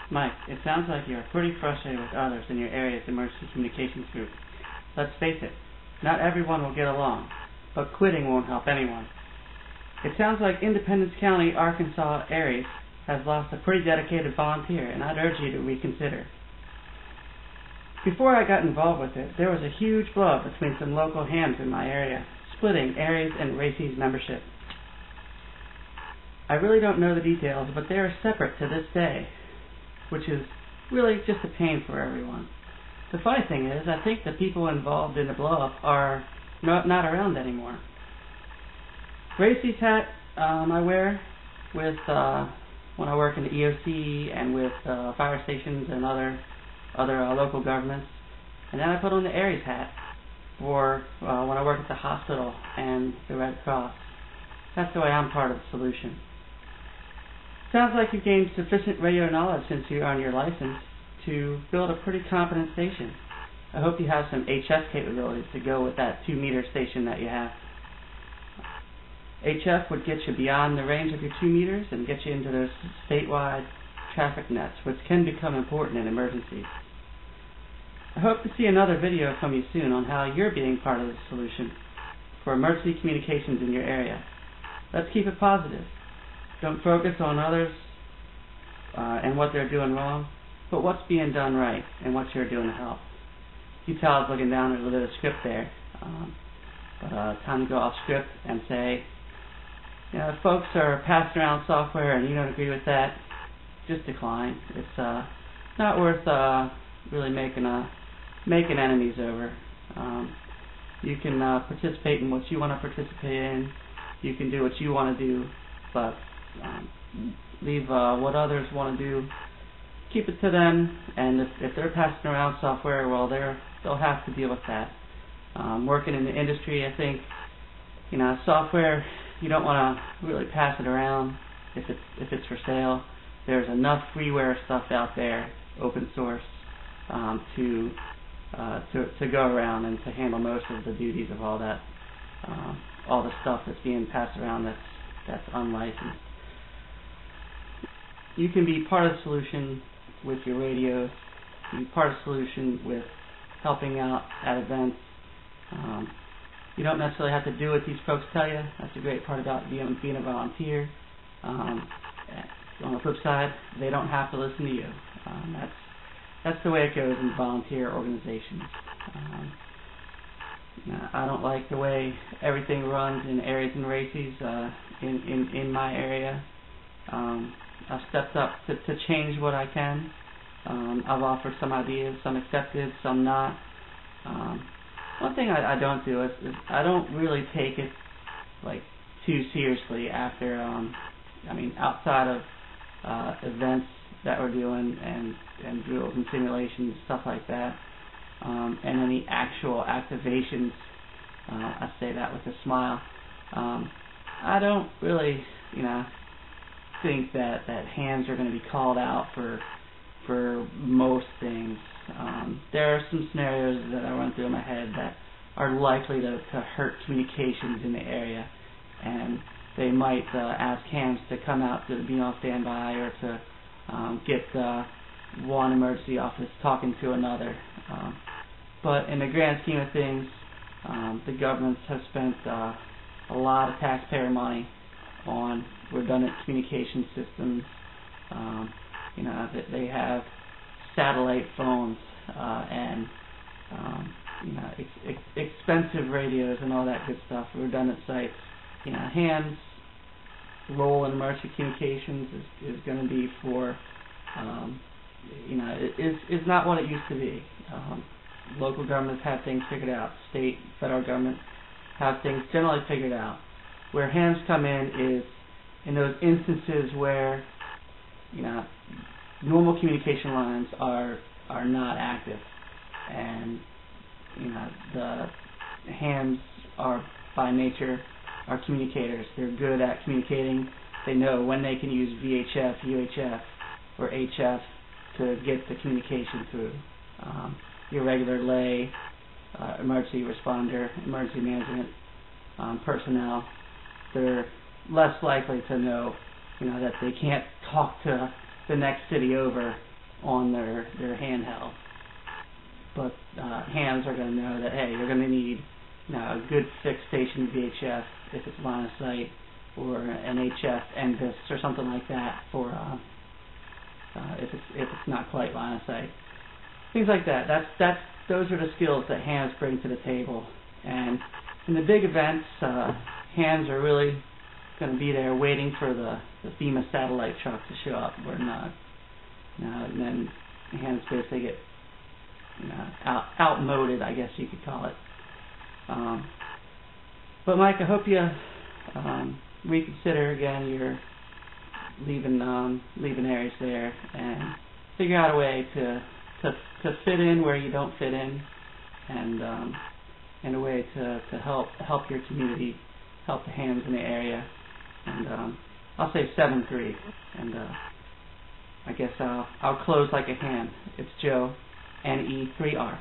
Mike, it sounds like you are pretty frustrated with others in your area's emergency communications group. Let's face it, not everyone will get along, but quitting won't help anyone. It sounds like Independence County, Arkansas, Aries has lost a pretty dedicated volunteer, and I'd urge you to reconsider. Before I got involved with it, there was a huge blow-up between some local hams in my area, splitting Aries and Racy's membership. I really don't know the details, but they are separate to this day, which is really just a pain for everyone. The funny thing is, I think the people involved in the blow-up are not around anymore. Racy's hat I wear with when I work in the EOC and with fire stations and other local governments, and then I put on the Aries hat for when I work at the hospital and the Red Cross. That's the way I'm part of the solution. Sounds like you've gained sufficient radio knowledge since you earned your license to build a pretty competent station. I hope you have some HF capabilities to go with that 2-meter station that you have. HF would get you beyond the range of your 2 meters and get you into those statewide traffic nets, which can become important in emergencies. I hope to see another video from you soon on how you're being part of the solution for emergency communications in your area. Let's keep it positive. Don't focus on others and what they're doing wrong, but what's being done right and what you're doing to help. You tell I was looking down at a little bit of script there, but time to go off script and say, if folks are passing around software and you don't agree with that, just decline. It's not worth really making enemies over. You can participate in what you want to participate in. You can do what you want to do, but leave what others want to do. Keep it to them, and if they're passing around software, well, they'll have to deal with that. Working in the industry, I think, software, you don't want to really pass it around if it's for sale. There's enough freeware stuff out there, open source, to go around and to handle most of the duties of all that, all the stuff that's being passed around that's unlicensed. You can be part of the solution with your radios. You can be part of the solution with helping out at events. You don't necessarily have to do what these folks tell you. That's a great part about being a volunteer. On the flip side, they don't have to listen to you. That's the way it goes in volunteer organizations. I don't like the way everything runs in Aries and Racy's in my area. I've stepped up to change what I can. I've offered some ideas, some accepted, some not. One thing I don't do is I don't really take it too seriously after outside of events that we're doing and drills and simulations, stuff like that, and any actual activations. I say that with a smile. I don't really think that hands are going to be called out for most things. There are some scenarios that I run through in my head that are likely to hurt communications in the area, and they might ask hands to come out to be on standby or to get one emergency office talking to another. But in the grand scheme of things, the governments have spent a lot of taxpayer money on redundant communication systems. They have satellite phones and expensive radios and all that good stuff, redundant sites. Hands role in emergency communications is going to be for is not what it used to be. Local governments have things figured out. State, federal government have things generally figured out. Where hands come in is in those instances where normal communication lines are not active, and the hands are by nature are communicators. They're good at communicating. They know when they can use VHF, UHF, or HF to get the communication through. Your regular lay, emergency responder, emergency management personnel, they're less likely to know, that they can't talk to the next city over on their handheld. But hands are going to know that, hey, you're going to need a good fixed station VHF if it's line of sight, or an HF NVIS or something like that for if it's not quite line of sight. Things like that. Those are the skills that hands bring to the table. And in the big events, hands are really going to be there waiting for the FEMA satellite truck to show up. And then hands basically get outmoded, I guess you could call it. But Mike, I hope you reconsider again your leaving Aries there and figure out a way to fit in where you don't fit in, and a way to help your community, help the hands in the area. And I'll say 7-3, and I guess I'll close like a hand. It's Joe, NE3R.